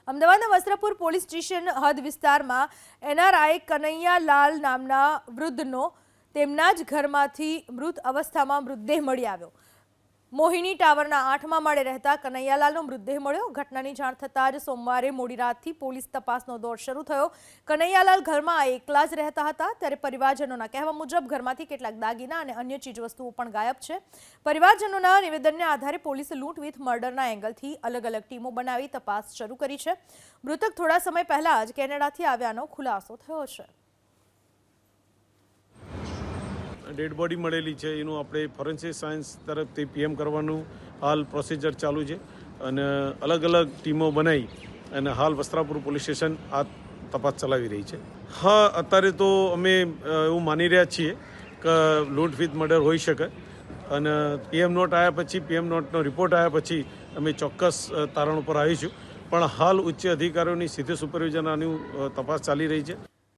અમદાવાદના Vastrapur police station હદ વિસ્તારમાં એનઆરઆઈ કનૈયાલાલ નામના વૃદ્ધનો તેમના જ ઘરમાંથી મૃત અવસ્થામાં મૃતદેહ મળી આવ્યો। મોહિની ટાવરના 8મા માળે રહેતા કનૈયાલાલનો મૃતદેહ મળ્યો। ઘટનાની જાણ થતાં જ સોમવારે મોડી રાતથી પોલીસ તપાસનો દોર શરૂ થયો। કનૈયાલાલ ઘરમાં એકલા જ રહેતા હતા, ત્યારે પરિવારજનોના કહેવા મુજબ ઘરમાંથી કેટલાક દાગીના અને અન્ય ચીજવસ્તુઓ પણ ગાયબ છે। પરિવારજનોના નિવેદનને આધારે પોલીસે લૂંટ વિથ મર્ડરના એંગલથી અલગ અલગ ટીમો બનાવી તપાસ શરૂ કરી છે। મૃતક થોડા સમય પહેલા જ કેનેડાથી આવ્યાનો ખુલાસો થયો છે। डेड बॉडी મળેલી છે એનું આપણે ફોરેન્સિક સાયન્સ તરફથી પીએમ કરવાનું હાલ પ્રોસિજર ચાલુ છે અને અલગ અલગ ટીમો બનાવી અને હાલ વસ્ત્રાપુર પોલીસ સ્ટેશન આ તપાસ ચલાવી રહી છે। હા, અત્યારે તો અમે એવું માની રહ્યા છીએ કે લૂંટ વિથ મર્ડર હોઈ શકે અને પીએમ નોટ આવ્યા પછી પીએમ નોટનો રિપોર્ટ આવ્યા પછી અમે ચોક્કસ તારણ ઉપર આવીશું, પણ હાલ ઉચ્ચ અધિકારીઓની સીધે સુપરવિઝન આની તપાસ ચાલી રહી છે।